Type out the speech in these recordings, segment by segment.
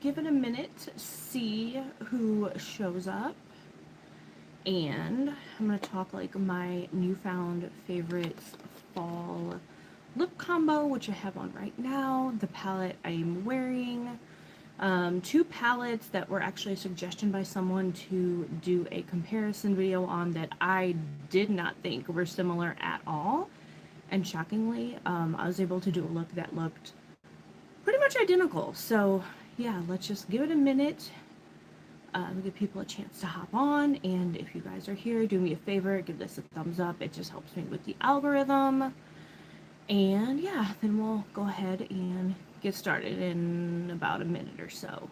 give it a minute to see who shows up. And I'm going to talk like my newfound favorites fall lip combo, which I have on right now, the palette I'm wearing, two palettes that were actually a suggestion by someone to do a comparison video on that I did not think were similar at all. And shockingly, I was able to do a look that looked pretty much identical. So yeah, let's just give it a minute. Give people a chance to hop on, and if you guys are here, do me a favor, give this a thumbs up. It just helps me with the algorithm. And yeah, then we'll go ahead and get started in about a minute or so.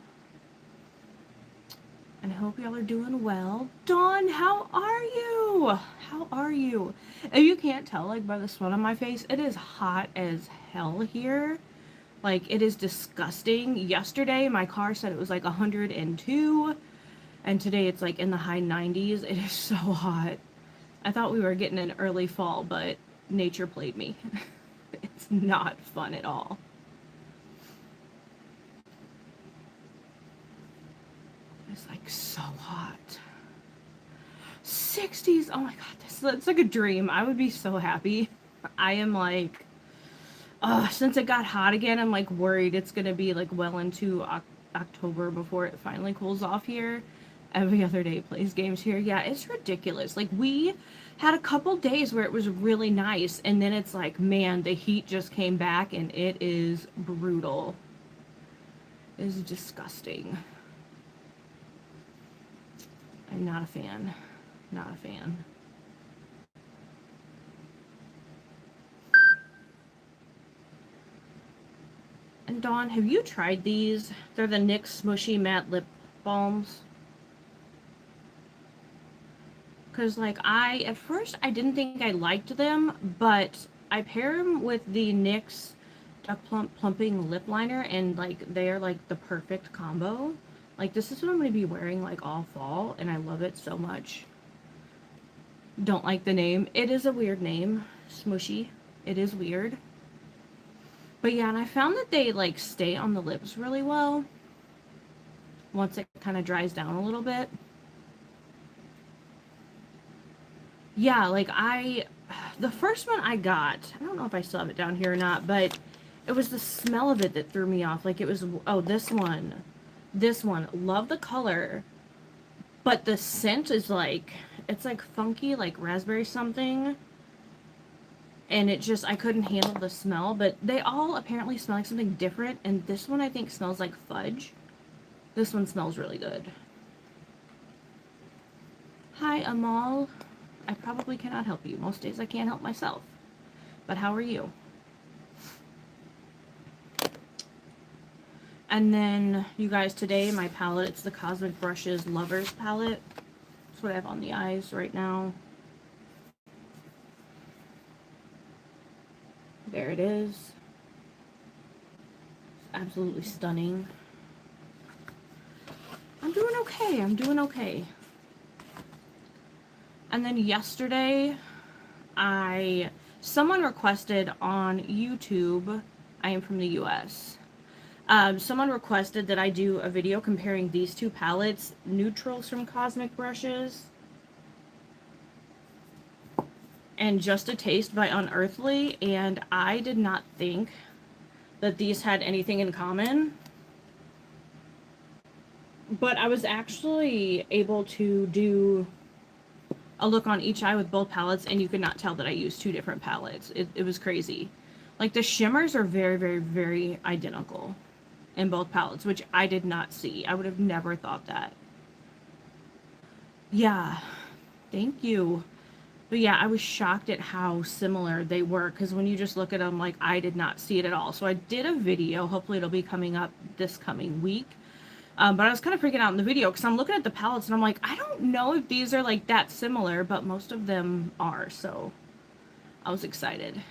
And I hope y'all are doing well. Dawn, how are you? How are you? If you can't tell, like by the sweat on my face, it is hot as hell here. Like, it is disgusting. Yesterday, my car said it was like 102. And today it's like in the high 90s. It is so hot. I thought we were getting an early fall, but nature played me. It's not fun at all. It's like so hot. 60s. Oh my god, that's like a dream. I would be so happy. I am like, since it got hot again, I'm like worried it's gonna be like well into October before it finally cools off here. Every other day plays games here. Yeah, it's ridiculous. Like, we had a couple days where it was really nice, and then it's like, man, the heat just came back and it is brutal. It is disgusting. I'm not a fan. Not a fan. And Dawn, have you tried these? They're the NYX Smushy Matte Lip Balms. Because, like, at first, I didn't think I liked them, but I pair them with the NYX Duck Plumping Lip Liner, and, like, they're, like, the perfect combo. Like, this is what I'm going to be wearing, like, all fall, and I love it so much. Don't like the name. It is a weird name. Smushy. It is weird. But, yeah, and I found that they, like, stay on the lips really well once it kind of dries down a little bit. Yeah, like the first one I got, I don't know if I still have it down here or not, but it was the smell of it that threw me off. Like, it was, oh, this one, love the color, but the scent is like, it's like funky, like raspberry something, and it just, I couldn't handle the smell, but they all apparently smell like something different, and this one I think smells like fudge. This one smells really good. Hi, Amal. I probably cannot help you. Most days I can't help myself. But how are you? And then, you guys, today my palette, it's the Cosmic Brushes Lovers palette. That's what I have on the eyes right now. There it is. It's absolutely stunning. I'm doing okay. I'm doing okay. And then yesterday, someone requested on YouTube, I am from the US, someone requested that I do a video comparing these two palettes, Neutrals from Cosmic Brushes, and Just a Taste by Unearthly, and I did not think that these had anything in common. But I was actually able to do a look on each eye with both palettes, and you could not tell that I used two different palettes. It was crazy. Like, the shimmers are very, very, very identical in both palettes, which I did not see. I would have never thought that. Yeah, thank you. But yeah, I was shocked at how similar they were, because when you just look at them, like, I did not see it at all. So I did a video. Hopefully it'll be coming up this coming week. But I was kind of freaking out in the video because I'm looking at the palettes and I'm like, I don't know if these are like that similar, but most of them are, so I was excited.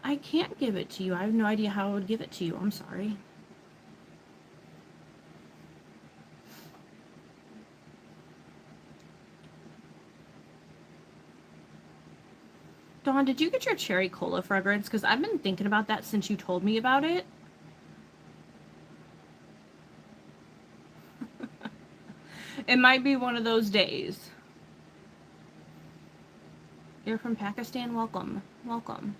I can't give it to you. I have no idea how I would give it to you. I'm sorry. Dawn, Dawn, did you get your cherry cola fragrance? Because I've been thinking about that since you told me about it. It might be one of those days. You're from Pakistan? Welcome. Welcome.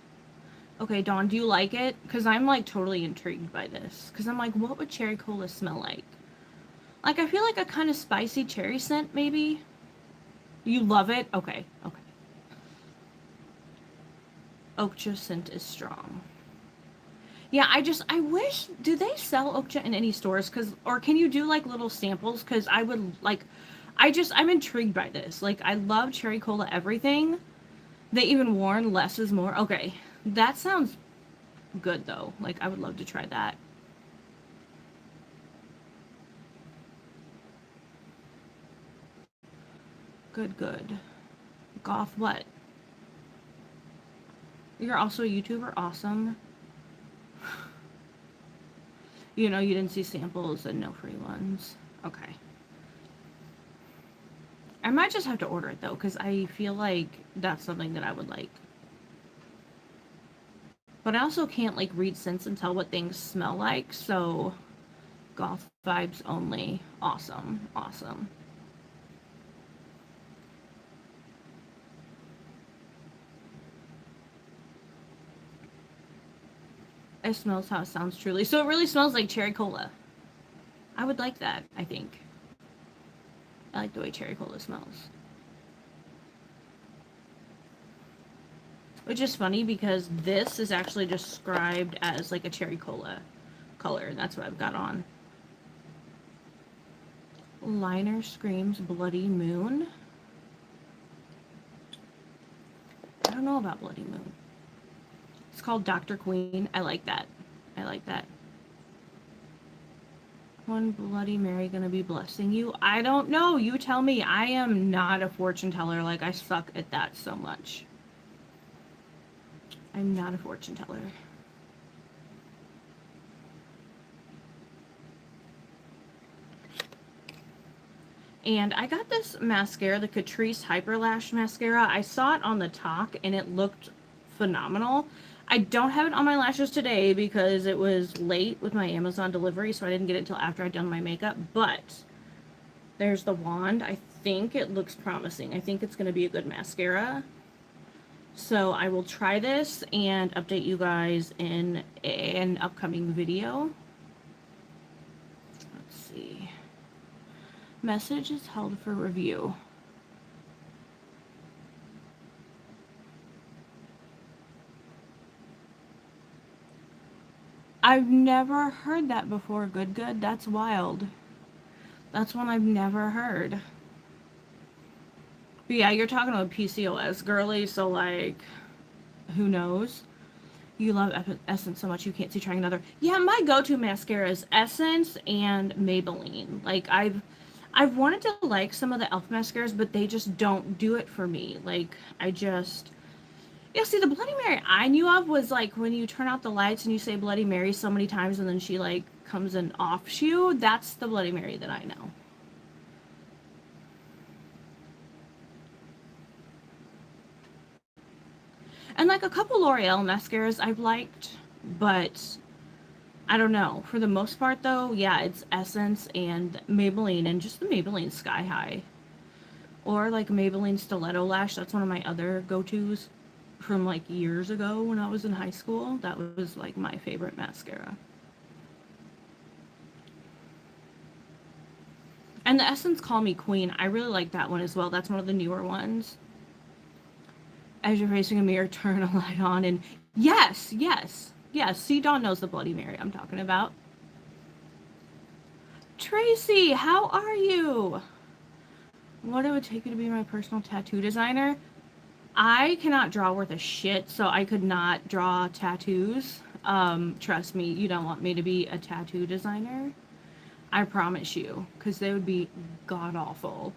Okay, Dawn, do you like it? Because I'm, like, totally intrigued by this. Because I'm like, what would cherry cola smell like? Like, I feel like a kind of spicy cherry scent, maybe? You love it? Okay, okay. Okja scent is strong. Yeah, I wish, do they sell Okja in any stores? Or can you do, like, little samples? Because I would, like, I'm intrigued by this. Like, I love cherry cola everything. They even warn less is more. Okay, that sounds good, though. Like, I would love to try that. Good, good. Goth what? You're also a YouTuber? Awesome. You know, you didn't see samples and no free ones. Okay. I might just have to order it, though, because I feel like that's something that I would like. But I also can't, like, read scents and tell what things smell like, so goth vibes only. Awesome. Awesome. It smells how it sounds truly. So it really smells like cherry cola. I would like that, I think. I like the way cherry cola smells. Which is funny because this is actually described as like a cherry cola color. And that's what I've got on. Liner screams Bloody Moon. I don't know about Bloody Moon. It's called Dr. Queen. I like that. I like that. One Bloody Mary gonna be blessing you? I don't know. You tell me. I am not a fortune teller. Like, I suck at that so much. I'm not a fortune teller. And I got this mascara, the Catrice Hyper Lash Mascara. I saw it on the talk and it looked phenomenal. I don't have it on my lashes today because it was late with my Amazon delivery, so I didn't get it until after I'd done my makeup. But there's the wand. I think it looks promising. I think it's going to be a good mascara. So I will try this and update you guys in an upcoming video. Let's see. Message is held for review. I've never heard that before, Good. That's wild. That's one I've never heard. But yeah, you're talking about PCOS, girly, so like, who knows? You love Essence so much you can't see trying another. Yeah, my go-to mascara is Essence and Maybelline. Like, I've wanted to like some of the e.l.f. mascaras, but they just don't do it for me. Like, yeah, see, the Bloody Mary I knew of was, like, when you turn out the lights and you say Bloody Mary so many times and then she, like, comes and offs you. That's the Bloody Mary that I know. And, like, a couple L'Oreal mascaras I've liked, but I don't know. For the most part, though, yeah, it's Essence and Maybelline, and just the Maybelline Sky High. Or, like, Maybelline Stiletto Lash. That's one of my other go-tos from, like, years ago when I was in high school. That was, like, my favorite mascara. And the Essence Call Me Queen, I really like that one as well. That's one of the newer ones. As you're facing a mirror, turn a light on and... Yes, yes, yes. See, Dawn knows the Bloody Mary I'm talking about. Tracy, how are you? What it would take you to be my personal tattoo designer? I cannot draw worth a shit, so I could not draw tattoos. Trust me, you don't want me to be a tattoo designer. I promise you, because they would be god-awful.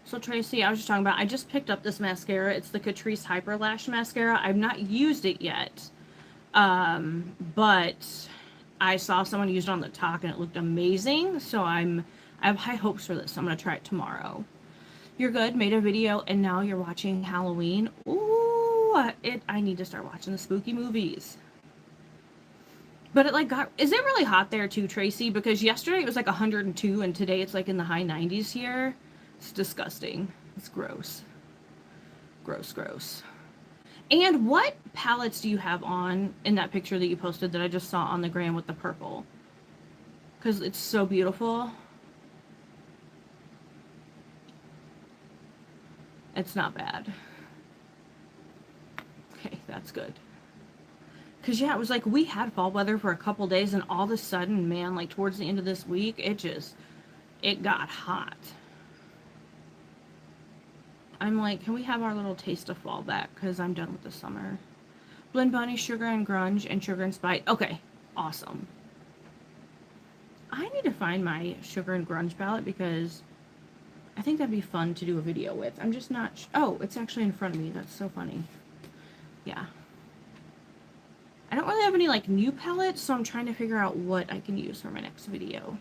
So Tracy, I was just talking about, I just picked up this mascara. It's the Catrice Hyper Lash Mascara. I've not used it yet, but I saw someone use it on the talk and it looked amazing. So I have high hopes for this. I'm going to try it tomorrow. You're good. Made a video and now you're watching Halloween. Ooh, I need to start watching the spooky movies. But it like is it really hot there too, Tracy? Because yesterday it was like 102 and today it's like in the high 90s here. It's disgusting. It's gross. Gross, gross. And what palettes do you have on in that picture that you posted that I just saw on the gram with the purple? Because it's so beautiful. It's not bad. Okay, that's good. Because, yeah, it was like we had fall weather for a couple days and all of a sudden, man, like towards the end of this week, it got hot. I'm like, can we have our little taste of fall back? Because I'm done with the summer. Blend Bunny, Sugar and Grunge, and Sugar and Spite. Okay, awesome. I need to find my Sugar and Grunge palette because I think that'd be fun to do a video with. I'm just not... Oh, it's actually in front of me. That's so funny. Yeah. I don't really have any, like, new palettes, so I'm trying to figure out what I can use for my next video.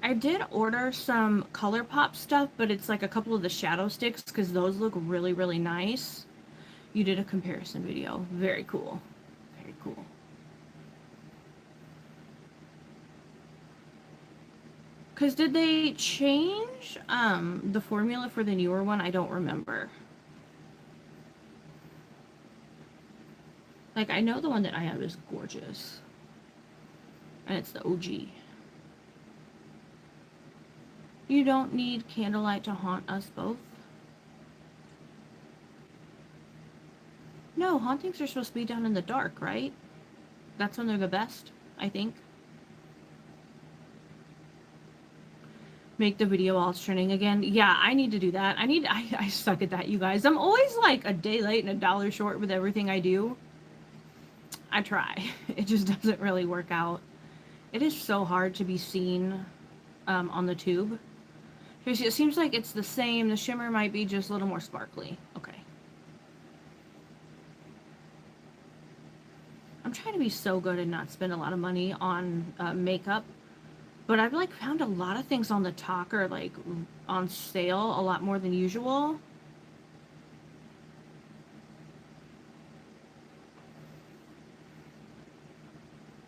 I did order some ColourPop stuff, but it's, like, a couple of the shadow sticks, because those look really, really nice. You did a comparison video. Very cool. Very cool. Because did they change the formula for the newer one? I don't remember. Like, I know the one that I have is gorgeous. And it's the OG. You don't need candlelight to haunt us both. No, hauntings are supposed to be done in the dark, right? That's when they're the best, I think. Make the video while it's trending again. Yeah, I need to do that. I suck at that, you guys. I'm always like a day late and $1 short with everything I do. I try. It just doesn't really work out. It is so hard to be seen on the tube. It seems like it's the same. The shimmer might be just a little more sparkly. Okay. I'm trying to be so good and not spend a lot of money on makeup. But I've like found a lot of things on the talk are like on sale a lot more than usual.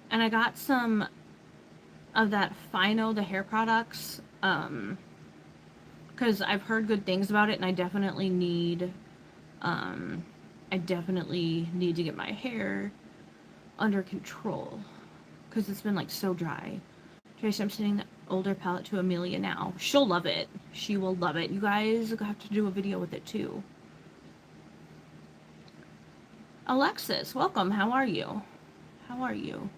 And I got some of that Fino, the hair products, because I've heard good things about it, and I definitely need to get my hair under control, because it's been like so dry. Tracy, I'm sending the older palette to Amelia now. She'll love it. She will love it. You guys have to do a video with it too. Alexis, welcome. How are you? How are you?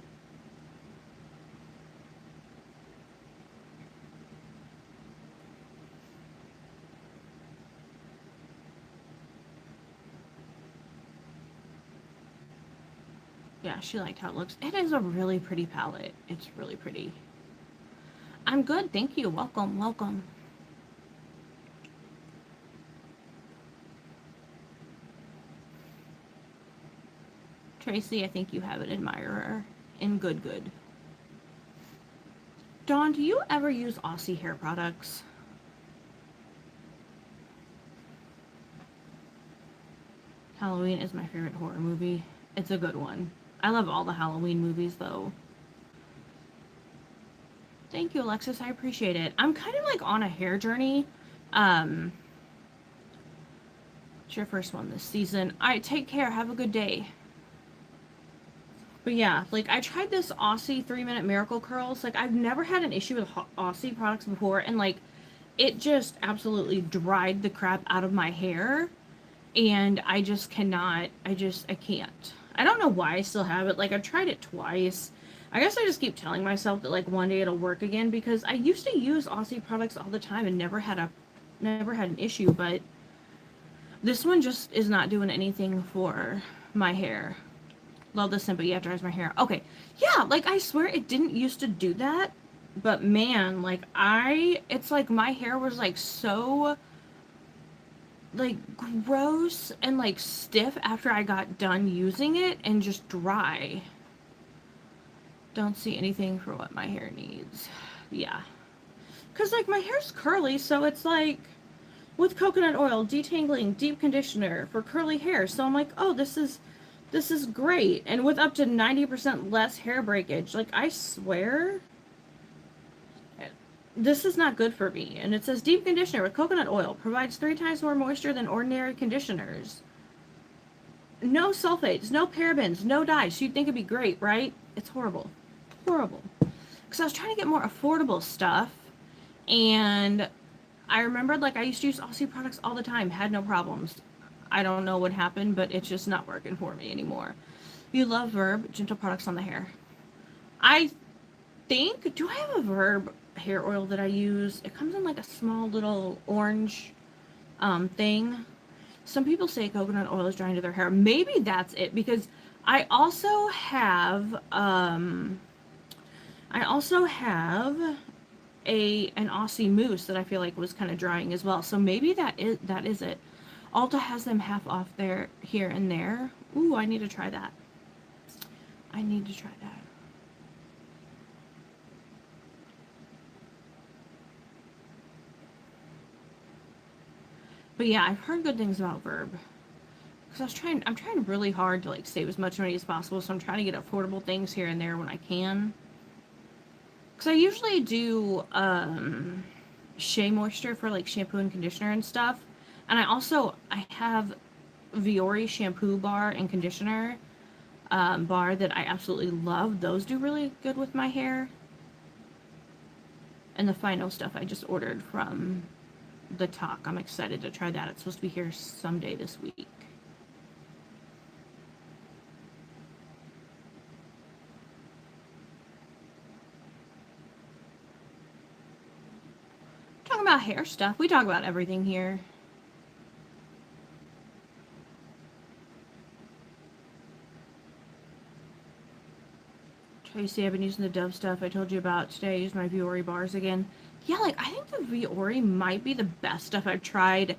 Yeah, she liked how it looks. It is a really pretty palette. It's really pretty. I'm good, thank you. Welcome, welcome. Tracy, I think you have an admirer. In good. Dawn, do you ever use Aussie hair products? Halloween is my favorite horror movie. It's a good one. I love all the Halloween movies, though. Thank you, Alexis. I appreciate it. I'm kind of like on a hair journey. It's your first one this season. Alright, take care. Have a good day. But yeah, like I tried this Aussie 3-minute miracle curls. Like I've never had an issue with Aussie products before, and like it just absolutely dried the crap out of my hair. And I just cannot. I can't. I don't know why I still have it. Like I've tried it twice. I guess I just keep telling myself that like one day it'll work again, because I used to use Aussie products all the time and never had an issue, but this one just is not doing anything for my hair. Love the scent, but you have to dry my hair. Okay. Yeah, like I swear it didn't used to do that, but man, like it's like my hair was like so like gross and like stiff after I got done using it and just dry. Don't see anything for what my hair needs. Yeah. Because, like, my hair's curly, so it's like, with coconut oil, detangling, deep conditioner for curly hair. So I'm like, oh, this is great. And with up to 90% less hair breakage. Like, I swear, this is not good for me. And it says deep conditioner with coconut oil provides 3 times more moisture than ordinary conditioners. No sulfates, no parabens, no dyes. So you'd think it'd be great, right? It's horrible. Horrible. Because I was trying to get more affordable stuff. And I remembered, like, I used to use Aussie products all the time. Had no problems. I don't know what happened, but it's just not working for me anymore. You love Verb, gentle products on the hair. I think, do I have a Verb hair oil that I use? It comes in like a small little orange thing. Some people say coconut oil is drying to their hair. Maybe that's it, because I also have an Aussie mousse that I feel like was kind of drying as well. So maybe that is it. Ulta has them half off there, here and there. Ooh, I need to try that. I need to try that. But yeah, I've heard good things about Verb. Because I'm trying really hard to, like, save as much money as possible. So I'm trying to get affordable things here and there when I can. Because I usually do Shea Moisture for, like, shampoo and conditioner and stuff. And I have Viore shampoo bar and conditioner bar that I absolutely love. Those do really good with my hair. And the final stuff I just ordered from the Talk. I'm excited to try that. It's supposed to be here someday this week. Talking about hair stuff. We talk about everything here. Tracy, I've been using the Dove stuff I told you about today. I used my Viore bars again. Yeah, like, I think the Viore might be the best stuff I've tried.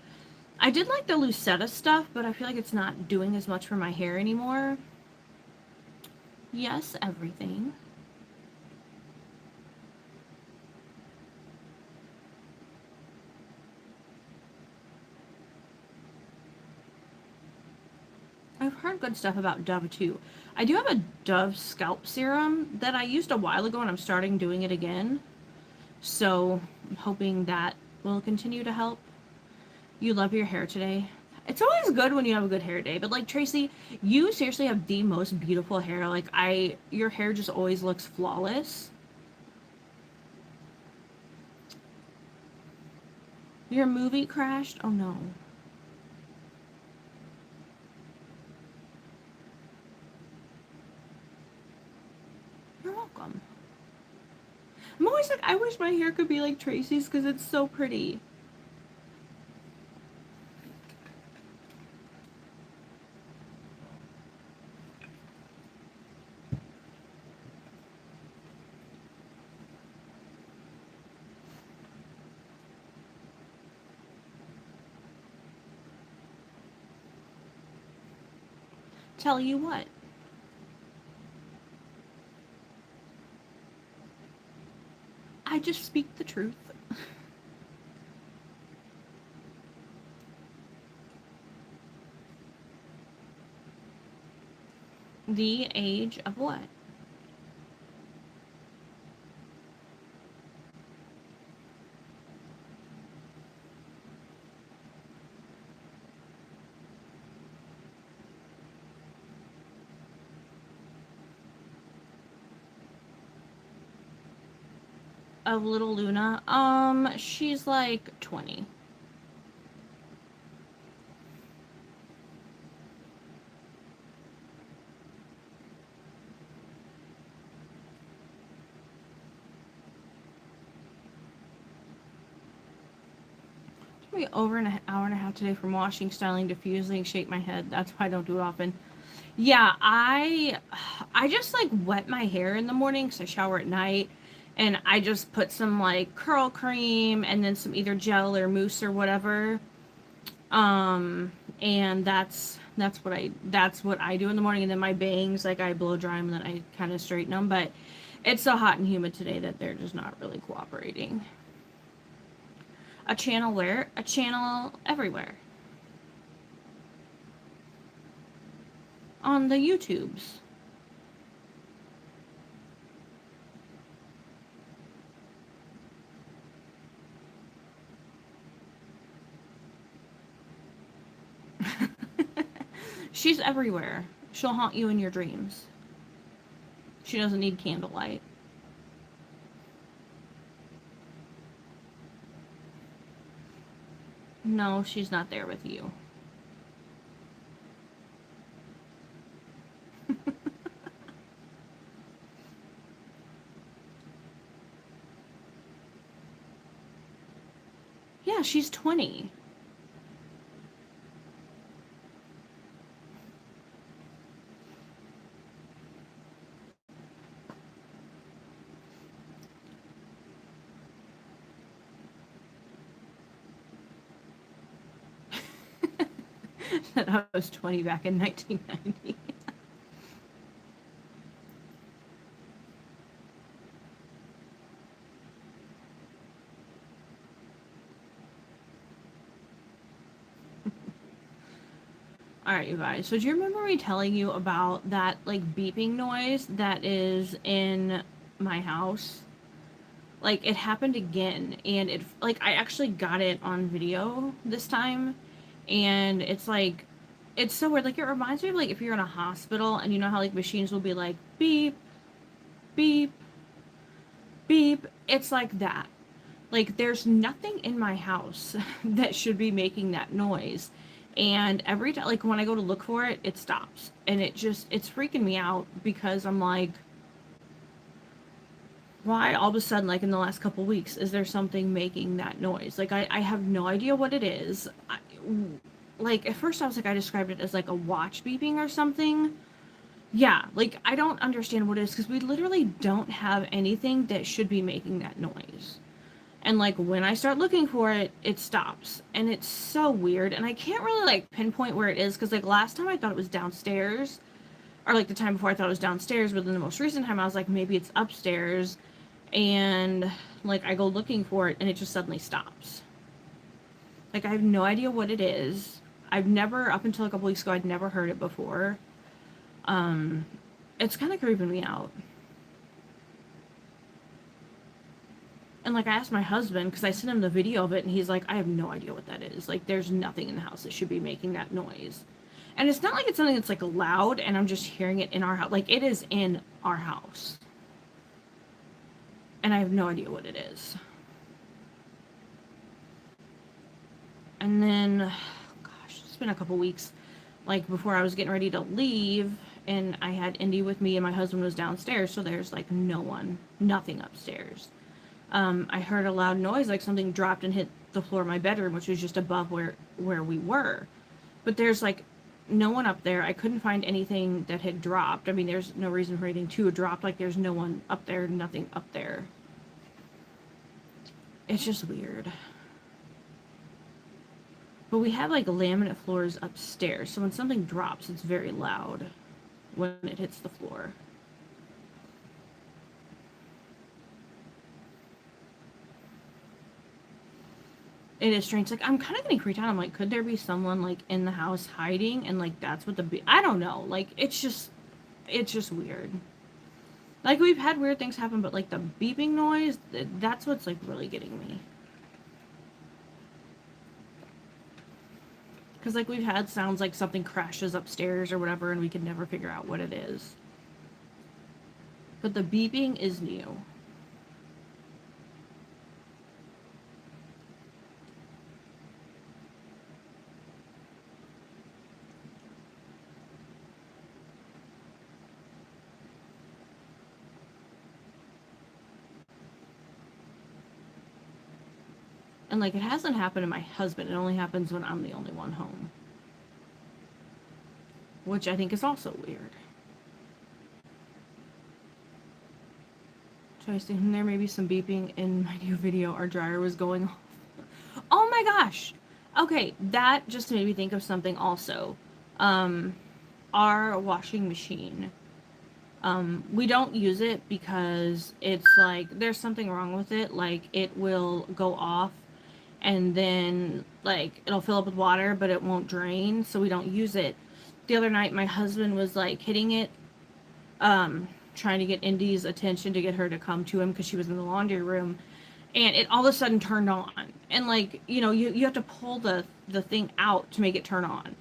I did like the Lucetta stuff, but I feel like it's not doing as much for my hair anymore. Yes, everything. I've heard good stuff about Dove too. I do have a Dove scalp serum that I used a while ago and I'm starting doing it again. So I'm hoping that will continue to help. You love your hair today. It's always good when you have a good hair day, but, like, Tracy, you seriously have the most beautiful hair. Like, your hair just always looks flawless. Your movie crashed? Oh no. You're welcome. I'm always like, I wish my hair could be like Tracy's because it's so pretty. Tell you what. I just speak the truth. The age of what? Of little Luna? She's like 20. It's over an hour and a half today from washing, styling, diffusing, shake my head. That's why I don't do it often. Yeah, I just, like, wet my hair in the morning because I shower at night, and I just put some, like, curl cream and then some either gel or mousse or whatever. And that's what I do in the morning. And then my bangs, like, I blow dry them and then I kind of straighten them. But It's so hot and humid today that they're just not really cooperating. A channel where? A channel everywhere. On the YouTubes. She's everywhere. She'll haunt you in your dreams. She doesn't need candlelight. No, she's not there with you. Yeah, she's 20. That I was 20 back in 1990. Alright, you guys. So do you remember me telling you about that, like, beeping noise that is in my house? Like, it happened again, and it, like, I actually got it on video this time, and it's like, it's so weird. Like, it reminds me of, like, if you're in a hospital, and you know how, like, machines will be like, beep, beep, beep. It's like that. Like, there's nothing in my house that should be making that noise. And every time, like, when I go to look for it, it stops. And it's freaking me out because I'm like, why all of a sudden, like, in the last couple weeks, is there something making that noise? Like, I have no idea what it is. Like, at first I was like, I described it as, like, a watch beeping or something. Yeah, like, I don't understand what it is because we literally don't have anything that should be making that noise. And like when I start looking for it, it stops. And it's so weird. And I can't really like pinpoint where it is because like last time I thought it was downstairs. Or like the time before I thought it was downstairs, but then the most recent time I was like, maybe it's upstairs. And like I go looking for it and it just suddenly stops. Like I have no idea what it is. I've never, up until a couple weeks ago, I'd never heard it before. It's kind of creeping me out. And like I asked my husband because I sent him the video of it and he's like, I have no idea what that is. Like there's nothing in the house that should be making that noise. And it's not like it's something that's like loud and I'm just hearing it in our house. Like it is in our house. And I have no idea what it is. And then, gosh, it's been a couple weeks. Like before I was getting ready to leave and I had Indy with me and my husband was downstairs. So there's like no one, nothing upstairs. I heard a loud noise, like something dropped and hit the floor of my bedroom, which was just above where we were. But there's like no one up there. I couldn't find anything that had dropped. I mean, there's no reason for anything to have dropped. Like there's no one up there, nothing up there. It's just weird. But we have like laminate floors upstairs, so when something drops, it's very loud when it hits the floor. It is strange. Like, I'm kind of getting freaked out. I'm like, could there be someone, like, in the house hiding? And, like, that's what I don't know. Like, it's just weird. Like, we've had weird things happen, but, like, the beeping noise, that's what's, like, really getting me. Because, like, we've had sounds like something crashes upstairs or whatever, and we can never figure out what it is. But the beeping is new. And, like, it hasn't happened to my husband. It only happens when I'm the only one home. Which I think is also weird. So I think there may be some beeping in my new video. Our dryer was going off. Oh my gosh! Okay, that just made me think of something also. Our washing machine. We don't use it because it's like there's something wrong with it. Like it will go off and then like it'll fill up with water, but it won't drain, so we don't use it. The other night, my husband was like hitting it, trying to get Indy's attention to get her to come to him because she was in the laundry room, and it all of a sudden turned on. And like you have to pull the thing out to make it turn on.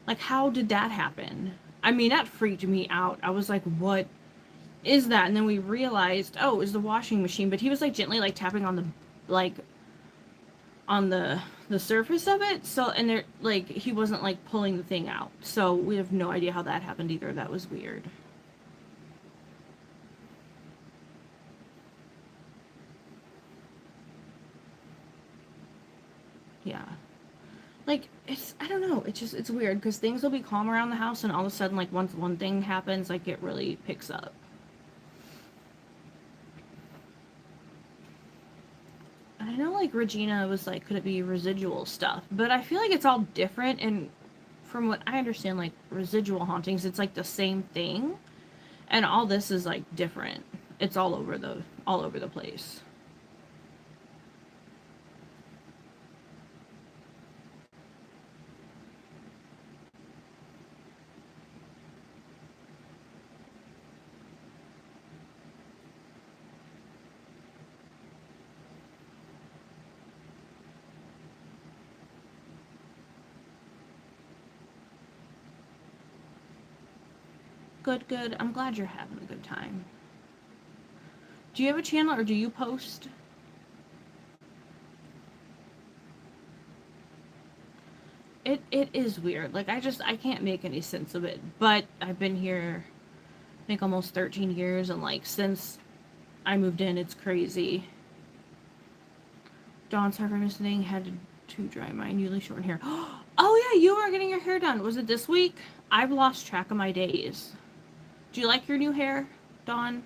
Like how did that happen? I mean, that freaked me out. I was like, what is that? And then we realized, oh, it was the washing machine. But he was like gently like tapping on the like on the surface of it. So and there like he wasn't like pulling the thing out. So we have no idea how that happened either. That was weird. Yeah. Like it's I don't know. It's just it's weird because things will be calm around the house and all of a sudden like once one thing happens like it really picks up. I know like Regina was like, could it be residual stuff? But I feel like it's all different. And from what I understand, like residual hauntings, it's like the same thing. And all this is like different. It's all over the place. Good, good. I'm glad you're having a good time. Do you have a channel or do you post? It is weird. Like I can't make any sense of it. But I've been here I think almost 13 years and like since I moved in it's crazy. Dawn, sorry for missing. Had to dry my newly shortened hair. Oh yeah, you were getting your hair done. Was it this week? I've lost track of my days. Do you like your new hair, Dawn?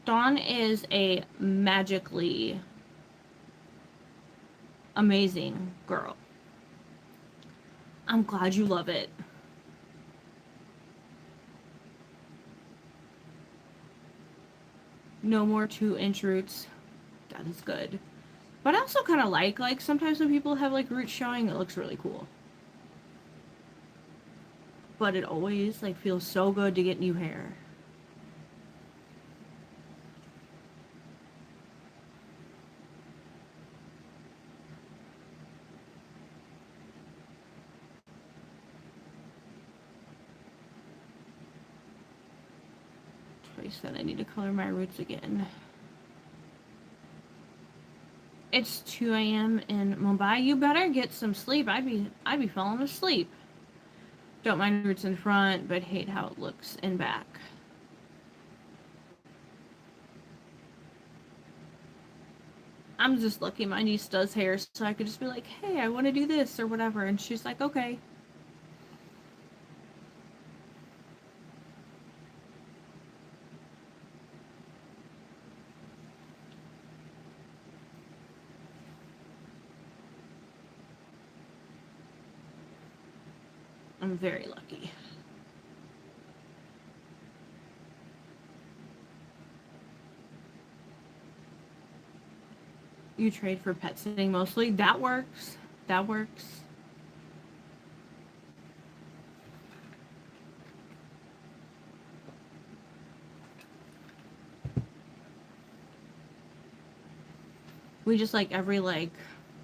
Dawn is a magically amazing girl. I'm glad you love it. No more 2-inch roots. That is good. But I also kind of like sometimes when people have like roots showing, it looks really cool. But it always like feels so good to get new hair. Trace said I need to color my roots again. It's 2 a.m. in Mumbai. You better get some sleep. I'd be falling asleep. Don't mind roots in front, but hate how it looks in back. I'm just lucky my niece does hair, so I could just be like, hey, I want to do this or whatever. And she's like, okay. I'm very lucky. You trade for pet sitting mostly? That works. That works. We just like every like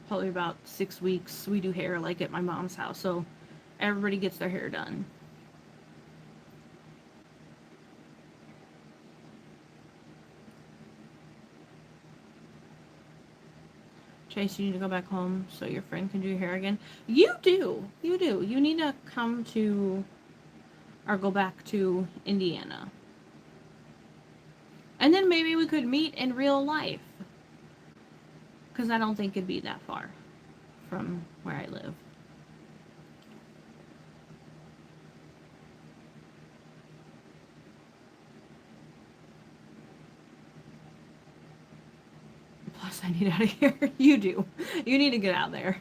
probably about 6 weeks we do hair like at my mom's house. So everybody gets their hair done. Chase, you need to go back home so your friend can do your hair again. You do. You do. You need to come to or go back to Indiana. And then maybe we could meet in real life. Because I don't think it'd be that far from where I live. Plus, I need out of here. You do. You need to get out there.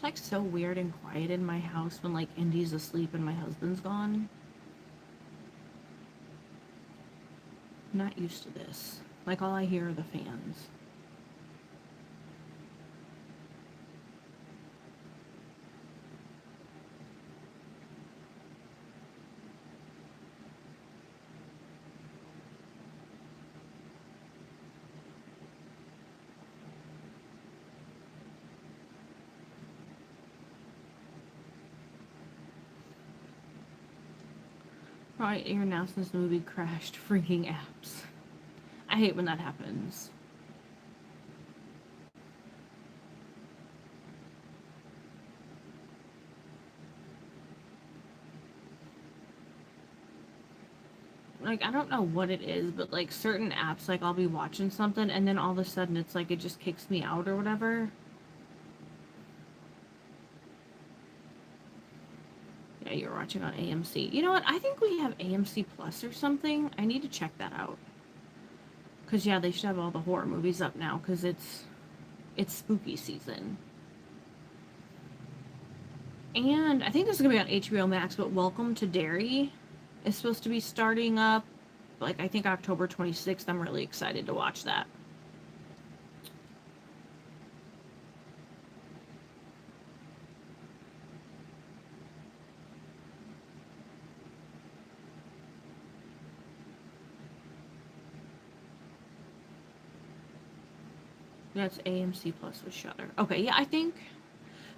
It's like so weird and quiet in my house when like Indy's asleep and my husband's gone. I'm not used to this. Like all I hear are the fans. Right, your announcements movie crashed. Freaking apps. I hate when that happens. Like, I don't know what it is, but like certain apps, like I'll be watching something and then all of a sudden it's like it just kicks me out or whatever. Yeah, you're watching on AMC. You know what? I think we have AMC Plus or something. I need to check that out. Because, yeah, they should have all the horror movies up now because it's spooky season. And I think this is going to be on HBO Max, but Welcome to Derry is supposed to be starting up, like, I think October 26th. I'm really excited to watch that. That's AMC Plus with Shudder. Okay, yeah, I think,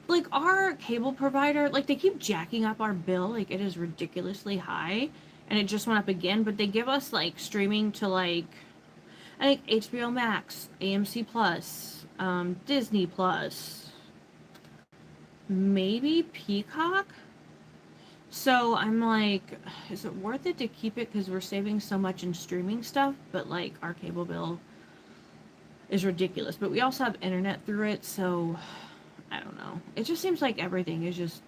like, our cable provider, like, they keep jacking up our bill. Like, it is ridiculously high. And it just went up again, but they give us, like, streaming to, like, I think HBO Max, AMC Plus, Disney Plus, maybe Peacock. So I'm like, is it worth it to keep it because we're saving so much in streaming stuff? But like our cable bill is ridiculous. But we also have internet through it, so I don't know. It just seems like everything is just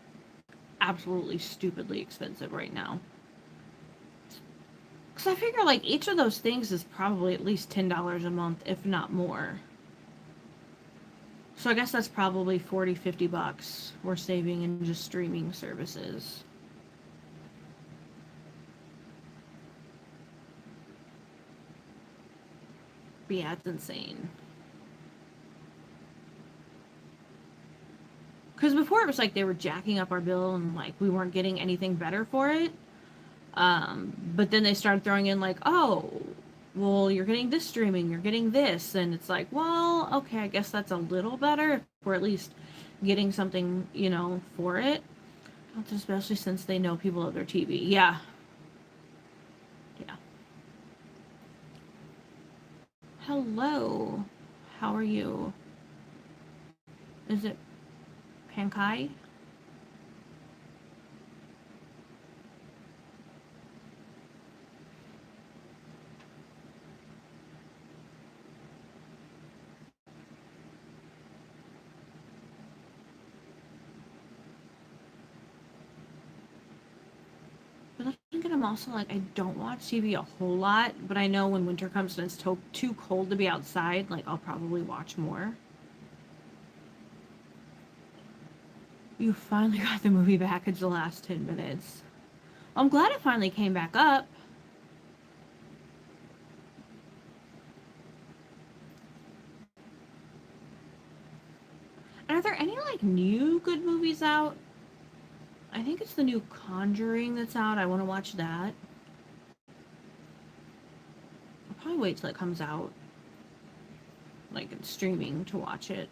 absolutely stupidly expensive right now. Because I figure like each of those things is probably at least $10 a month, if not more. So I guess that's probably 40, $50 we're saving in just streaming services. But yeah, it's insane. Because before it was like they were jacking up our bill and like we weren't getting anything better for it. But then they started throwing in like, oh, well, you're getting this streaming, you're getting this. And it's like, well, okay, I guess that's a little better if we're at least getting something, you know, for it. Especially since they know people have their TV. Yeah. Yeah. Hello. How are you? Is it Pankai? But I think I'm also like, I don't watch TV a whole lot, but I know when winter comes and it's too cold to be outside, like I'll probably watch more. You finally got the movie back in the last 10 minutes. I'm glad it finally came back up. And are there any like new good movies out? I think it's the new Conjuring that's out. I want to watch that. I'll probably wait till it comes out, like in streaming, to watch it.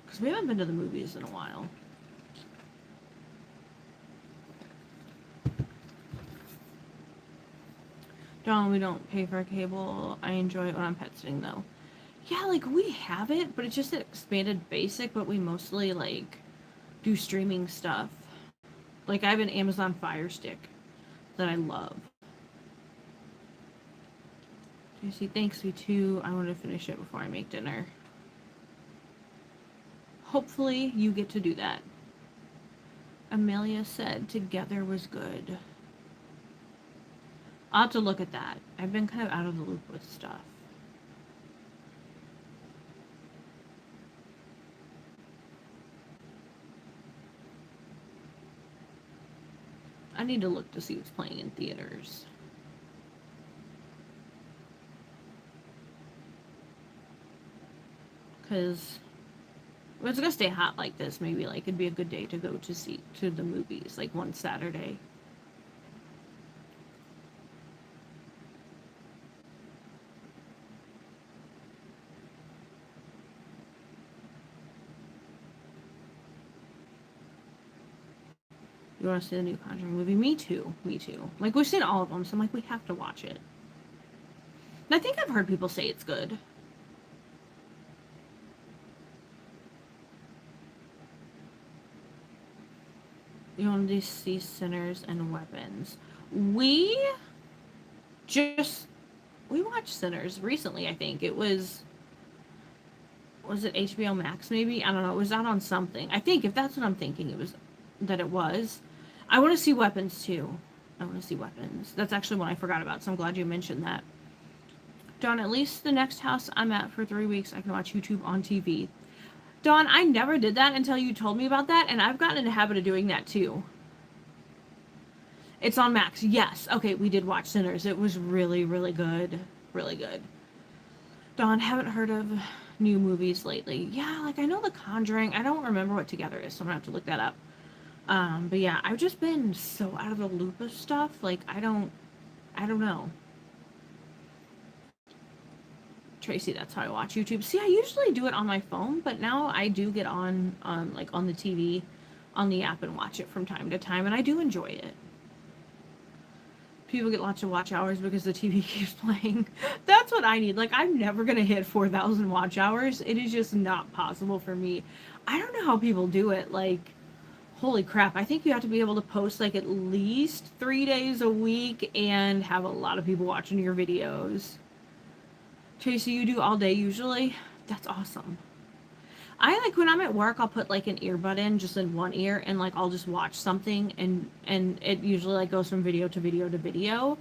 Because we haven't been to the movies in a while. John, we don't pay for cable. I enjoy it when I'm pet sitting though. Yeah, like we have it, but it's just expanded basic, but we mostly like do streaming stuff. Like I have an Amazon Fire Stick that I love. JC, thanks, me too. I want to finish it before I make dinner. Hopefully you get to do that. Amelia said Together was good. I'll have to look at that. I've been kind of out of the loop with stuff. I need to look to see what's playing in theaters. Because if it's gonna stay hot like this, maybe like it'd be a good day to go to see to the movies, like one Saturday. You want to see the new Conjuring movie? Me too. Me too. Like we've seen all of them, so I'm like we have to watch it. And I think I've heard people say it's good. You want to see Sinners and Weapons? We just we watched Sinners recently. I think it was it HBO Max maybe? I don't know. It was out on something. I think if that's what I'm thinking, it was that it was. I want to see Weapons too. I want to see Weapons. That's actually one I forgot about, so I'm glad you mentioned that. Dawn, at least the next house I'm at for 3 weeks, I can watch YouTube on TV. Dawn, I never did that until you told me about that, and I've gotten in the habit of doing that too. It's on Max. Yes. Okay, we did watch Sinners. It was really, really good. Really good. Dawn, haven't heard of new movies lately. Yeah, like I know The Conjuring. I don't remember what Together is, so I'm gonna have to look that up. But yeah, I've just been so out of the loop of stuff. Like I don't know. Tracy, that's how I watch YouTube. See, I usually do it on my phone, but now I do get on like on the TV, on the app and watch it from time to time, and I do enjoy it. People get lots of watch hours because the TV keeps playing. That's what I need. Like, I'm never going to hit 4,000 watch hours. It is just not possible for me. I don't know how people do it. Like, holy crap. I think you have to be able to post, like, at least 3 days a week and have a lot of people watching your videos. Tracy, you do all day usually? That's awesome. I like when I'm at work, I'll put like an earbud in just in one ear and like I'll just watch something and it usually like goes from video to video to video.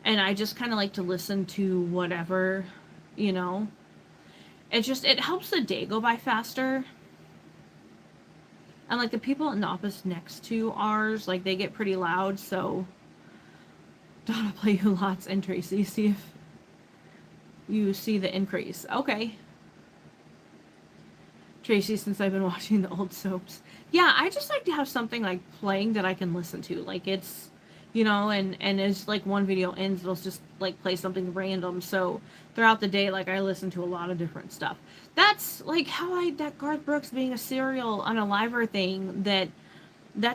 And I just kind of like to listen to whatever, you know. It helps the day go by faster. And like the people in the office next to ours, like they get pretty loud, so Donna play you lots and Tracy, see if you see the increase. Okay. Tracy, since I've been watching the old soaps. Yeah, I just like to have something like playing that I can listen to. Like it's, you know, and as like one video ends, it'll just like play something random. So throughout the day, like I listen to a lot of different stuff. That's like how that Garth Brooks being a serial unaliver thing that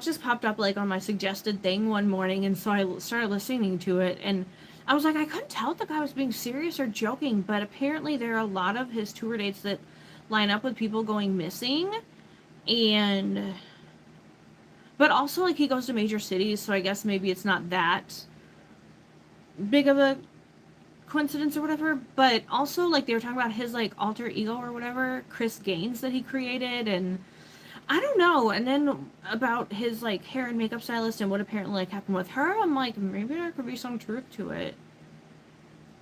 just popped up like on my suggested thing one morning. And so I started listening to it and I was like, I couldn't tell if the guy was being serious or joking, but apparently there are a lot of his tour dates that line up with people going missing and but also like he goes to major cities, so I guess maybe it's not that big of a coincidence or whatever. But also like they were talking about his like alter ego or whatever, Chris Gaines, that he created, and I don't know. And then about his like hair and makeup stylist and what apparently like happened with her, I'm like maybe there could be some truth to it.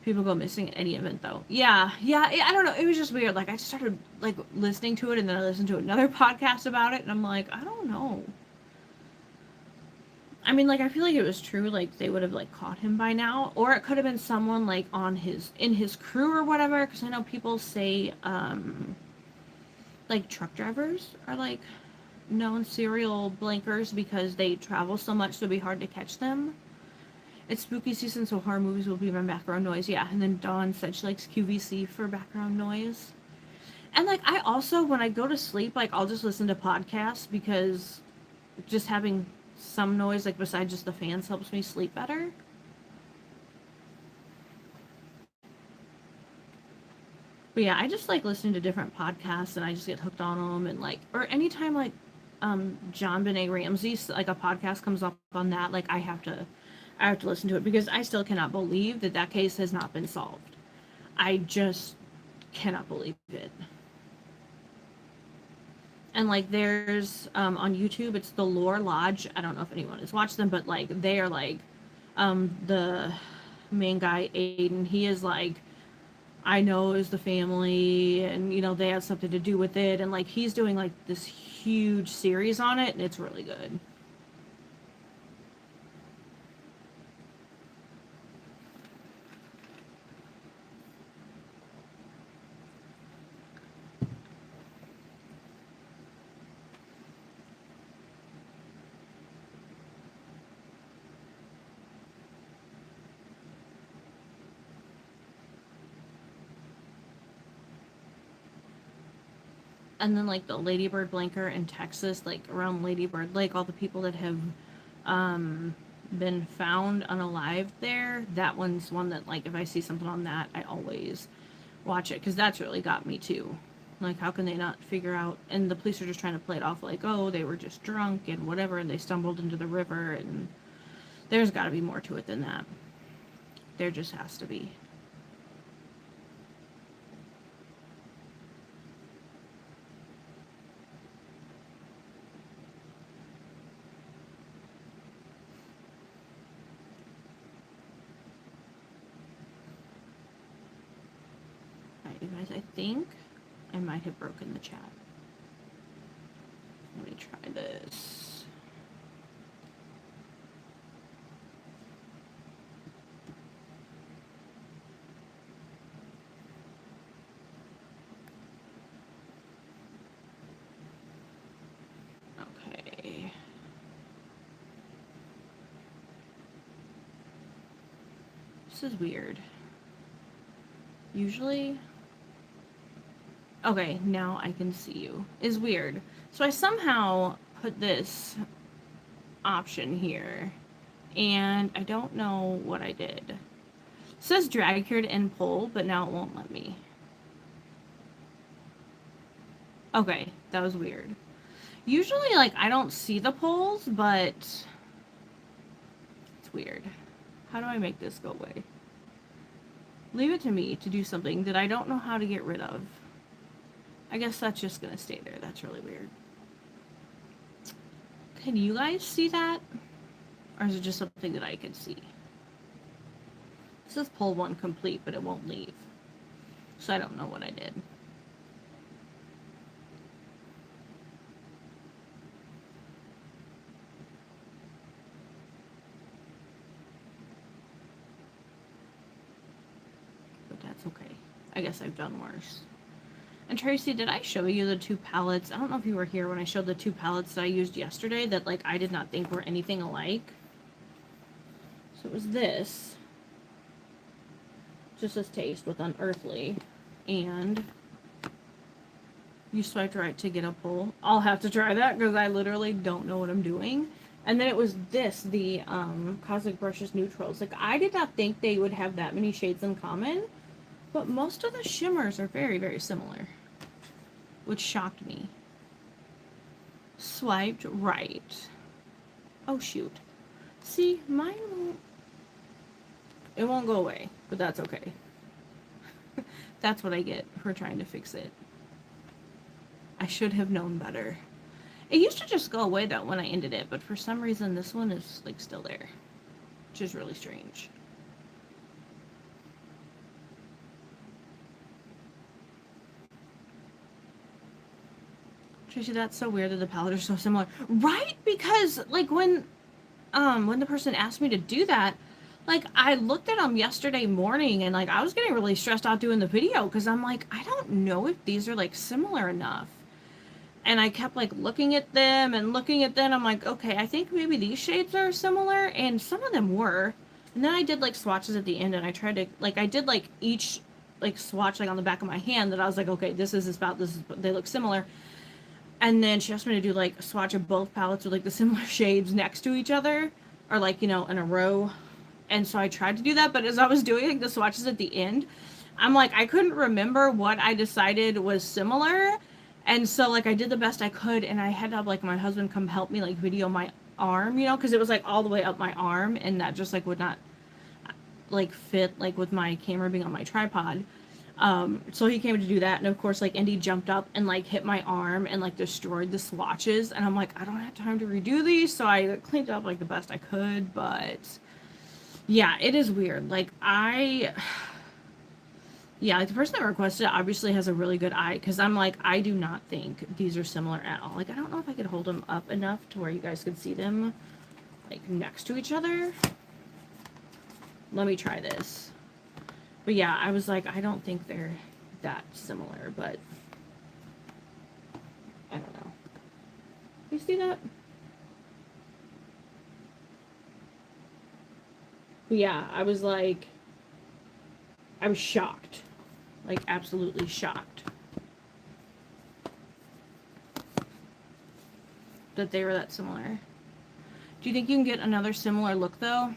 People go missing at any event though. Yeah, I don't know. It was just weird. Like I just started like listening to it and then I listened to another podcast about it and I'm like, I don't know. I mean, like I feel like it was true. Like they would have like caught him by now, or it could have been someone like in his crew or whatever. Because I know people say like truck drivers are like known serial blankers because they travel so much, so it'd be hard to catch them. It's spooky season, so horror movies will be my background noise. Yeah, and then Dawn said she likes QVC for background noise. And, like, I also, when I go to sleep, like, I'll just listen to podcasts because just having some noise, like, besides just the fans helps me sleep better. But, yeah, I just like listening to different podcasts and I just get hooked on them. And, like, or anytime, like, John Benet Ramsey, like, a podcast comes up on that, like, I have to listen to it because I still cannot believe that case has not been solved. I just cannot believe it. And like there's on YouTube, it's the Lore Lodge. I don't know if anyone has watched them, but like they are like the main guy, Aiden, he is like, I know is the family and you know they have something to do with it, and like he's doing like this huge series on it and it's really good. And then like the Ladybird blanket in Texas, like around Ladybird Lake, all the people that have been found unalive there, that one's one that, like, if I see something on that, I always watch it, because that's really got me too. Like, how can they not figure out? And the police are just trying to play it off like, oh, they were just drunk and whatever, and they stumbled into the river, and there's got to be more to it than that. There just has to be. Alright, you guys, I think I might have broken the chat. Let me try this. Okay. This is weird. Usually... Okay, now I can see you. Is weird. So I somehow put this option here, and I don't know what I did. It says drag here to end poll, but now it won't let me. Okay, that was weird. Usually, like, I don't see the polls, but it's weird. How do I make this go away? Leave it to me to do something that I don't know how to get rid of. I guess that's just gonna stay there. That's really weird. Can you guys see that? Or is it just something that I can see? It says poll 1 complete, but it won't leave. So I don't know what I did. But that's okay. I guess I've done worse. And Tracy, did I show you the 2 palettes? I don't know if you were here when I showed the 2 palettes that I used yesterday that, like, I did not think were anything alike. So it was this. Just as taste with Unearthly. And you swiped right to get a pull. I'll have to try that because I literally don't know what I'm doing. And then it was this, the Cosmic Brushes Neutrals. Like, I did not think they would have that many shades in common. But most of the shimmers are very, very similar. Which shocked me. Swiped right. Oh, shoot. See, mine won't... It won't go away, but that's okay. That's what I get for trying to fix it. I should have known better. It used to just go away, though, when I ended it, but for some reason, this one is, like, still there. Which is really strange. Tracy, that's so weird that the palettes are so similar. Right? Because, like, when the person asked me to do that, like, I looked at them yesterday morning, and, like, I was getting really stressed out doing the video, because I'm like, I don't know if these are, like, similar enough. And I kept, like, looking at them, and looking at them, I'm like, okay, I think maybe these shades are similar, and some of them were. And then I did, like, swatches at the end, and I tried to, like, I did, like, each, like, swatch, like, on the back of my hand, that I was like, okay, this is about, this is, they look similar. And then she asked me to do, like, a swatch of both palettes with, like, the similar shades next to each other. Or, like, you know, in a row. And so I tried to do that. But as I was doing, like, the swatches at the end, I'm like, I couldn't remember what I decided was similar. And so, like, I did the best I could. And I had to have, like, my husband come help me, like, video my arm, you know. Because it was, like, all the way up my arm. And that just, like, would not, like, fit, like, with my camera being on my tripod. So he came to do that, and of course, like, Indy jumped up and, like, hit my arm and, like, destroyed the swatches, and I'm like, I don't have time to redo these, so I cleaned it up, like, the best I could, but, yeah, it is weird, like, yeah, like, the person that requested it obviously has a really good eye, because I'm like, I do not think these are similar at all, like, I don't know if I could hold them up enough to where you guys could see them, like, next to each other. Let me try this. But yeah, I was like, I don't think they're that similar, but I don't know. You see that? But yeah, I was like, I was shocked. Like, absolutely shocked. that they were that similar. Do you think you can get another similar look though?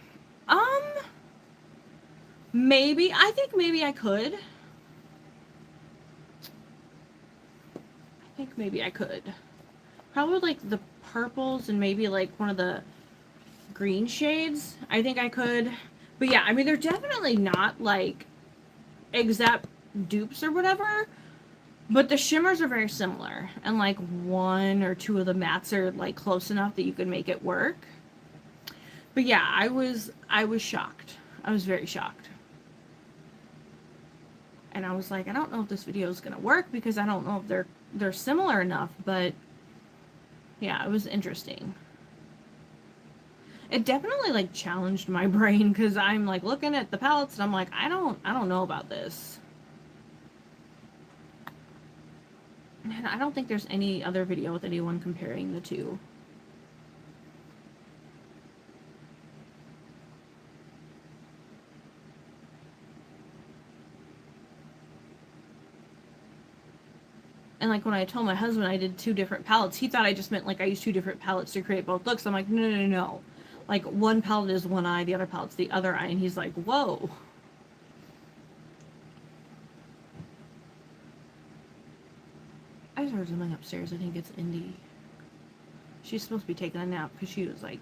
Maybe. I think maybe I could. I think maybe I could. Probably like the purples and maybe like one of the green shades. I think I could. But yeah, I mean, they're definitely not like exact dupes or whatever. But the shimmers are very similar. And like one or two of the mattes are like close enough that you could make it work. But yeah, I was shocked. I was very shocked. And I was like, I don't know if this video is gonna work because I don't know if they're similar enough, but yeah, it was interesting. It definitely like challenged my brain because I'm like looking at the palettes and I'm like, I don't know about this. And I don't think there's any other video with anyone comparing the two. And like when I told my husband I did 2 different palettes, he thought I just meant like I used 2 different palettes to create both looks. I'm like, no, no, no, no. Like one palette is one eye, the other palette's the other eye. And he's like, whoa. I just heard something upstairs. I think it's Indy. She's supposed to be taking a nap because she was like,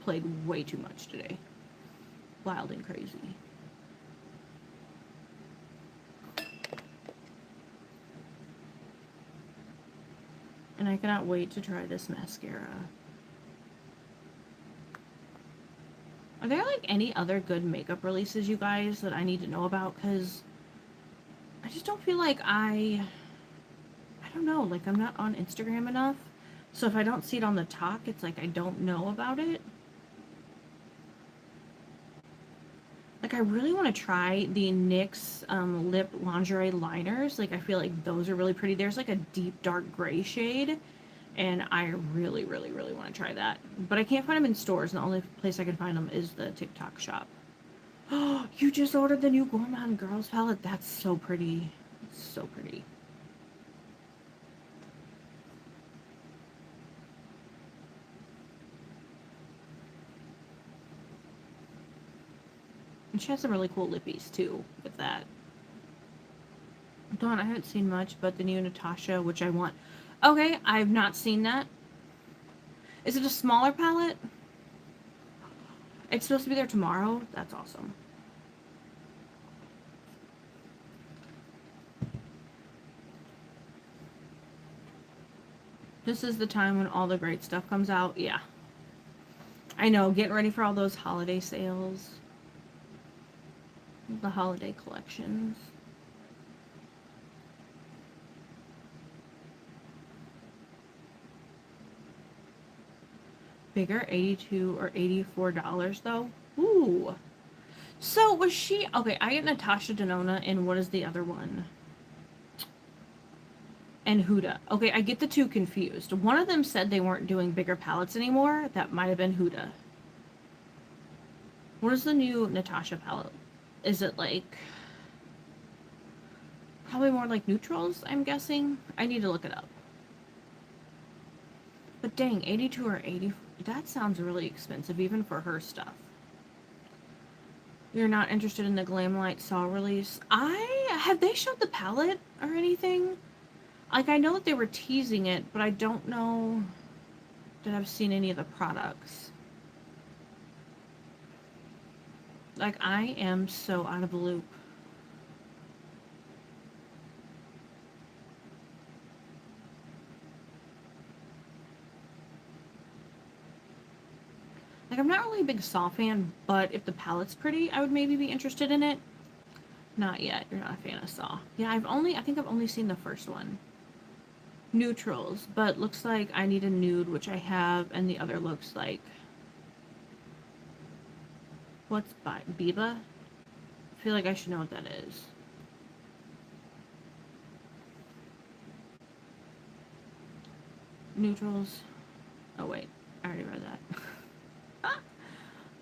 played way too much today. Wild and crazy. And I cannot wait to try this mascara. Are there like any other good makeup releases, you guys, that I need to know about? Because I just don't feel like I don't know, like I'm not on Instagram enough. So if I don't see it on the talk, it's like I don't know about it. Like I really want to try the NYX lip lingerie liners. Like I feel like those are really pretty. There's like a deep dark gray shade. And I really, really, really want to try that. But I can't find them in stores. And the only place I can find them is the TikTok shop. Oh, you just ordered the new Gourmand Girls palette. That's so pretty. It's so pretty. And she has some really cool lippies too with that. Dawn, I haven't seen much, but the new Natasha, which I want. Okay, I've not seen that. Is it a smaller palette? It's supposed to be there tomorrow? That's awesome. This is the time when all the great stuff comes out. Yeah. I know, getting ready for all those holiday sales. The holiday collections. Bigger, $82 or $84 though. Ooh. So was she okay? I get Natasha Denona, and what is the other one? And Huda. Okay, I get the two confused. One of them said they weren't doing bigger palettes anymore. That might have been Huda. What is the new Natasha palette? Is it like probably more like neutrals? I'm guessing. I need to look it up. But dang, 82 or 80. That sounds really expensive, even for her stuff. You're not interested in the Glamlight Saw release? Have they showed the palette or anything? Like, I know that they were teasing it, but I don't know that I've seen any of the products. Like, I am so out of the loop. Like, I'm not really a big Saw fan, but if the palette's pretty, I would maybe be interested in it. Not yet. You're not a fan of Saw. Yeah, I think I've only seen the first one. Neutrals, but looks like I need a nude, which I have, and the other looks like... What's by Biba? I feel like I should know what that is. Neutrals. Oh, wait. I already read that.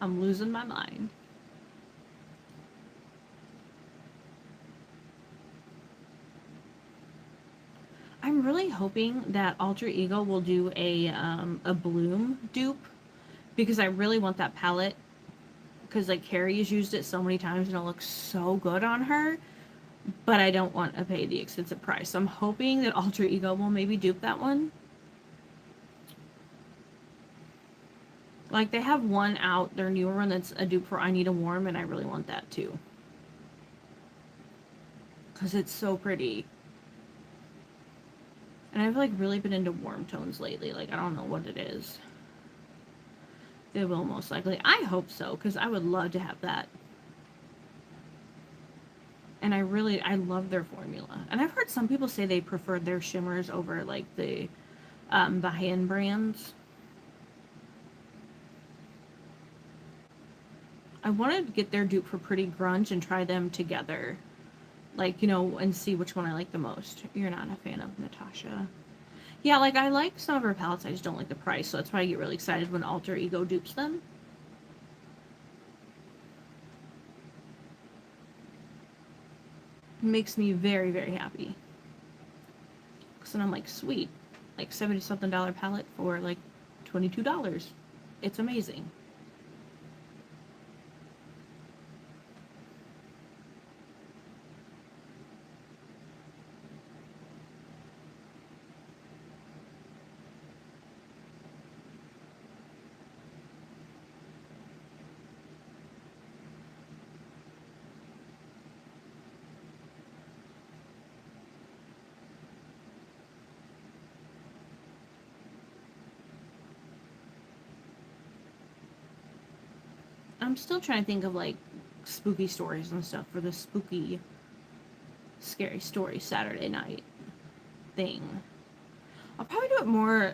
I'm losing my mind. I'm really hoping that Alter Ego will do a Bloom dupe, because I really want that palette, because like Carrie has used it so many times and it looks so good on her, but I don't want to pay the expensive price. So I'm hoping that Alter Ego will maybe dupe that one. Like they have one out, their newer one that's a dupe for I Need a Warm, and I really want that too. Because it's so pretty. And I've like really been into warm tones lately. Like I don't know what it is. They will most likely. I hope so, because I would love to have that. And I love their formula. And I've heard some people say they prefer their shimmers over like the hand brands. I want to get their dupe for Pretty Grunge and try them together. Like, you know, and see which one I like the most. You're not a fan of Natasha. Yeah, like I like some of her palettes, I just don't like the price. So that's why I get really excited when Alter Ego dupes them. It makes me very, very happy. Because then I'm like, sweet. Like $70-something palette for like $22. It's amazing. I'm still trying to think of like spooky stories and stuff for the spooky, scary story Saturday night thing. I'll probably do it more,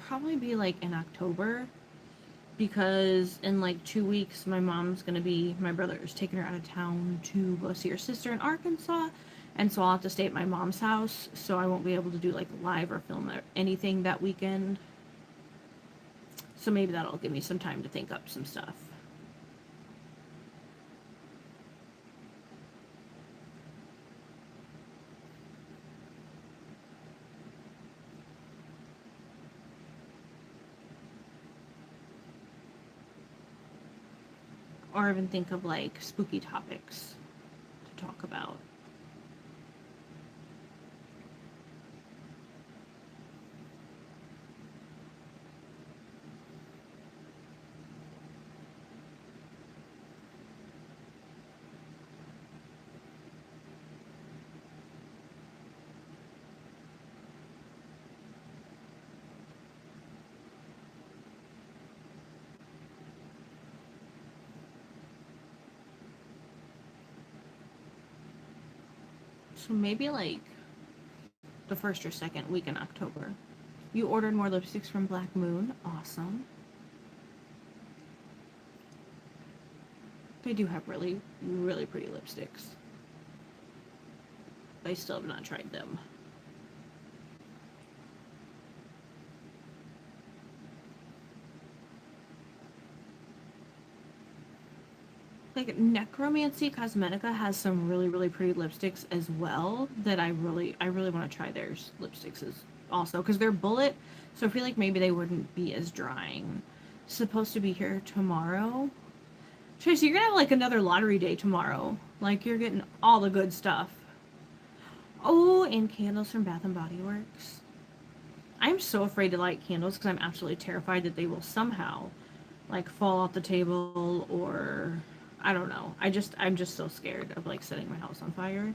probably be like in October, because in like 2 weeks my my brother's taking her out of town to go see her sister in Arkansas, and so I'll have to stay at my mom's house, so I won't be able to do like live or film or anything that weekend. So maybe that'll give me some time to think up some stuff. Or even think of like spooky topics to talk about. So maybe like the first or second week in October. You ordered more lipsticks from Black Moon. Awesome. They do have really, really pretty lipsticks. I still have not tried them. Like Necromancy Cosmetica has some really, really pretty lipsticks as well that I really want to try their lipsticks as also, because they're bullet, so I feel like maybe they wouldn't be as drying. Supposed to be here tomorrow. Tracy, you're gonna have like another lottery day tomorrow. Like you're getting all the good stuff. Oh, and candles from Bath and Body Works. I'm so afraid to light candles because I'm absolutely terrified that they will somehow like fall off the table, or I don't know. I'm just so scared of like setting my house on fire.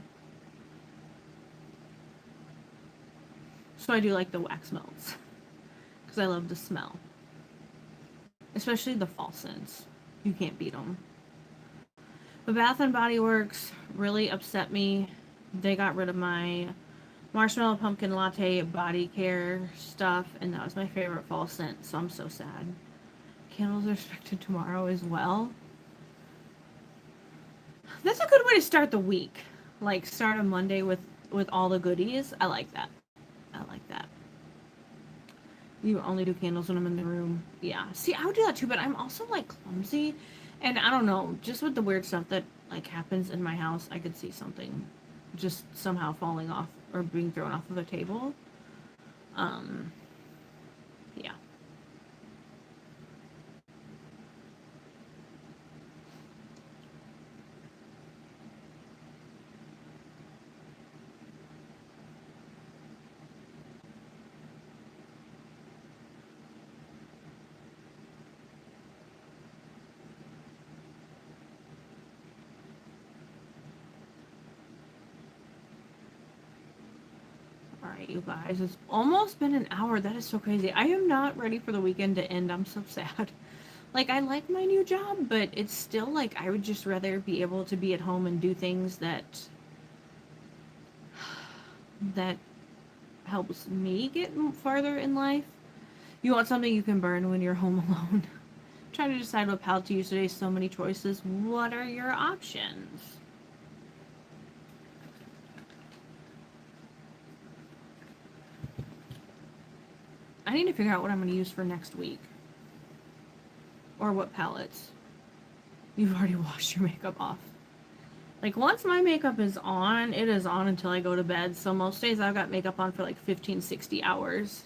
So I do like the wax melts because I love the smell, especially the fall scents. You can't beat them. But Bath and Body Works really upset me. They got rid of my marshmallow pumpkin latte body care stuff, and that was my favorite fall scent, so I'm so sad. Candles are expected tomorrow as well. That's a good way to start the week. Like start a Monday with all the goodies. I like that. I like that. You only do candles when I'm in the room. Yeah. See, I would do that too, but I'm also like clumsy, and I don't know, just with the weird stuff that like happens in my house, I could see something just somehow falling off or being thrown off of a table. Um, yeah. Alright, you guys, it's almost been an hour. That is so crazy. I am not ready for the weekend to end. I'm so sad. Like, I like my new job, but it's still like I would just rather be able to be at home and do things that helps me get farther in life. You want something you can burn when you're home alone. Trying to decide what palette to use today. So many choices. What are your options? I need to figure out what I'm going to use for next week. Or what palettes. You've already washed your makeup off. Like, once my makeup is on, it is on until I go to bed. So most days I've got makeup on for like 15, 60 hours.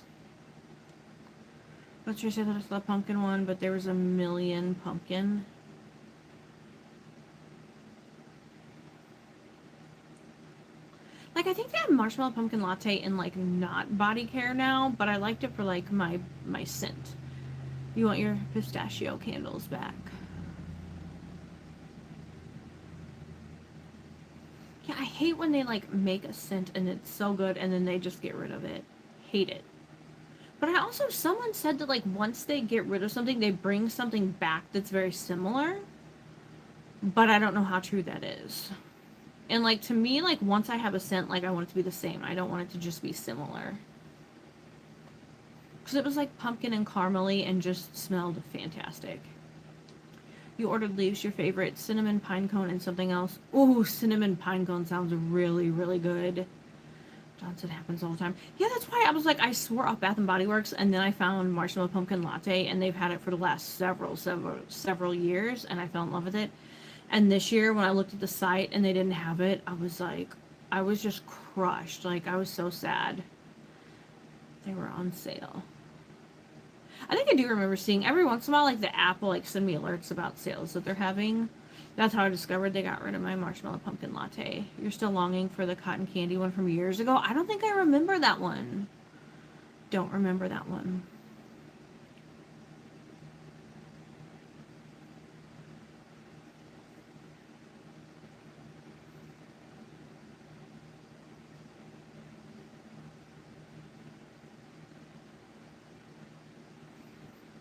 Let's just say that it's the pumpkin one, but there was a million pumpkin. Like, I think they have marshmallow pumpkin latte in like not body care now, but I liked it for like my scent. You want your pistachio candles back. Yeah, I hate when they like make a scent and it's so good and then they just get rid of it. Hate it. But I also, someone said that like once they get rid of something, they bring something back that's very similar. But I don't know how true that is. And like to me, like once I have a scent, like I want it to be the same. I don't want it to just be similar. Because it was like pumpkin and caramely and just smelled fantastic. You ordered leaves, your favorite, cinnamon pine cone and something else. Ooh, cinnamon pine cone sounds really, really good. Johnson happens all the time. Yeah, that's why I was like, I swore off Bath and Body Works, and then I found Marshmallow Pumpkin Latte, and they've had it for the last several years, and I fell in love with it. And this year, when I looked at the site and they didn't have it, I was like, I was just crushed. Like, I was so sad. They were on sale. I think I do remember seeing every once in a while, like the app will like send me alerts about sales that they're having. That's how I discovered they got rid of my marshmallow pumpkin latte. You're still longing for the cotton candy one from years ago? I don't think I remember that one. Don't remember that one.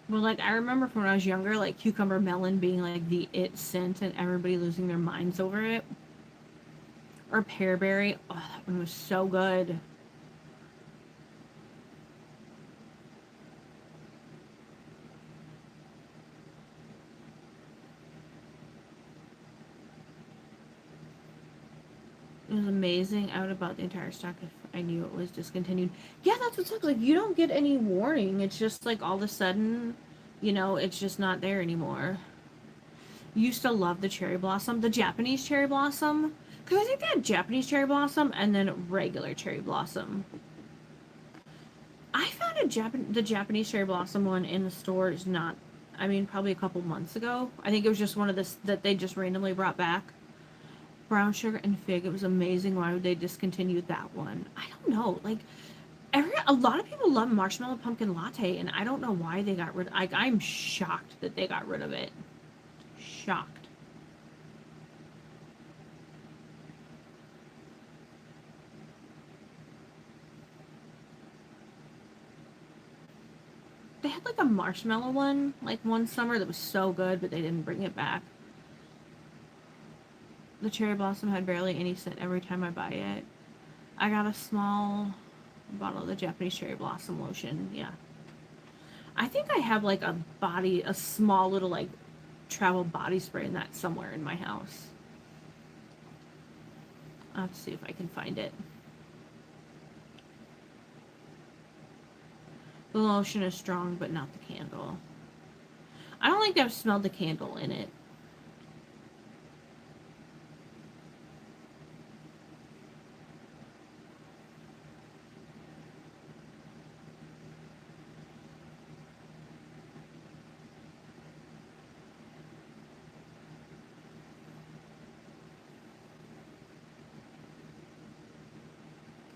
Well, like, I remember from when I was younger, like, cucumber melon being, like, the it scent and everybody losing their minds over it. Or pearberry. Oh, that one was so good. It was amazing. I would have bought the entire stock if I knew it was discontinued. Yeah, that's what sucks. Like, you don't get any warning. It's just, like, all of a sudden, you know, it's just not there anymore. Used to love the cherry blossom. The Japanese cherry blossom. Because I think they had Japanese cherry blossom and then regular cherry blossom. I found the Japanese cherry blossom one in the stores not, I mean, probably a couple months ago. I think it was just one of this that they just randomly brought back. Brown sugar and fig. It was amazing. Why would they discontinue that one? I don't know. Like, a lot of people love marshmallow pumpkin latte, and I don't know why they got rid. I'm shocked that they got rid of it. Shocked. They had like a marshmallow one, like one summer that was so good, but they didn't bring it back. The cherry blossom had barely any scent every time I buy it. I got a small bottle of the Japanese cherry blossom lotion. Yeah. I think I have like a small little like travel body spray in that somewhere in my house. I'll have to see if I can find it. The lotion is strong, but not the candle. I don't think I've smelled the candle in it.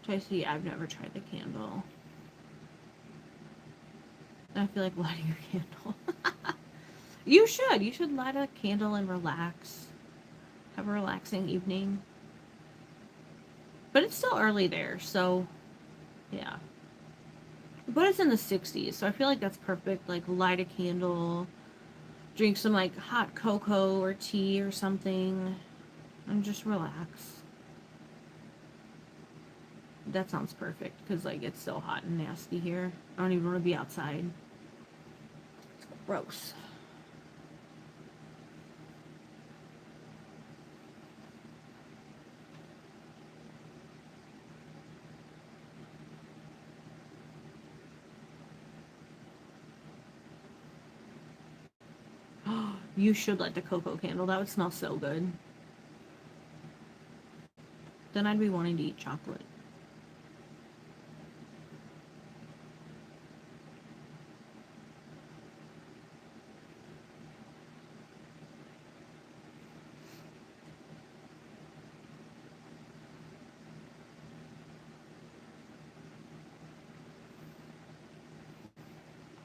Tracy, I've never tried the candle. I feel like lighting a candle. You should. You should light a candle and relax. Have a relaxing evening. But it's still early there, so yeah. But it's in the 60s, so I feel like that's perfect. Like, light a candle, drink some, like, hot cocoa or tea or something, and just relax. That sounds perfect, because, like, it's so hot and nasty here. I don't even want to be outside. It's gross. You should light the cocoa candle. That would smell so good. Then I'd be wanting to eat chocolate.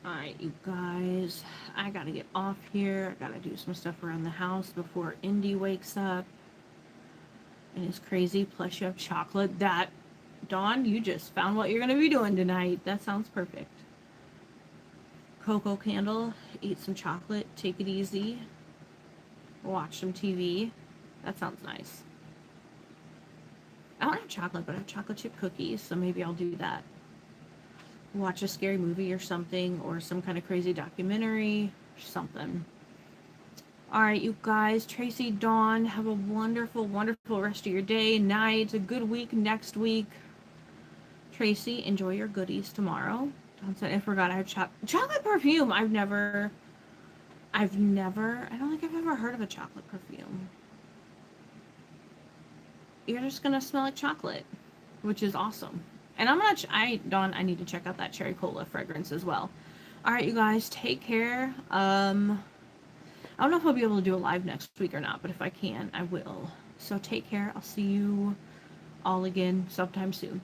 Alright, you guys. I gotta get off here. I gotta do some stuff around the house before Indy wakes up. And it's crazy. Plus, you have chocolate. That, Dawn, you just found what you're gonna be doing tonight. That sounds perfect. Cocoa candle. Eat some chocolate. Take it easy. Watch some TV. That sounds nice. I don't have chocolate, but I have chocolate chip cookies, so maybe I'll do that. Watch a scary movie or something, or some kind of crazy documentary, or something. Alright, you guys, Tracy, Dawn, have a wonderful, wonderful rest of your day, night, a good week next week. Tracy, enjoy your goodies tomorrow. Dawn said, I forgot I have chocolate perfume. I don't think I've ever heard of a chocolate perfume. You're just gonna smell like chocolate, which is awesome. And Dawn, I need to check out that cherry cola fragrance as well. All right, you guys, take care. I don't know if I'll be able to do a live next week or not, but if I can, I will. So take care. I'll see you all again sometime soon.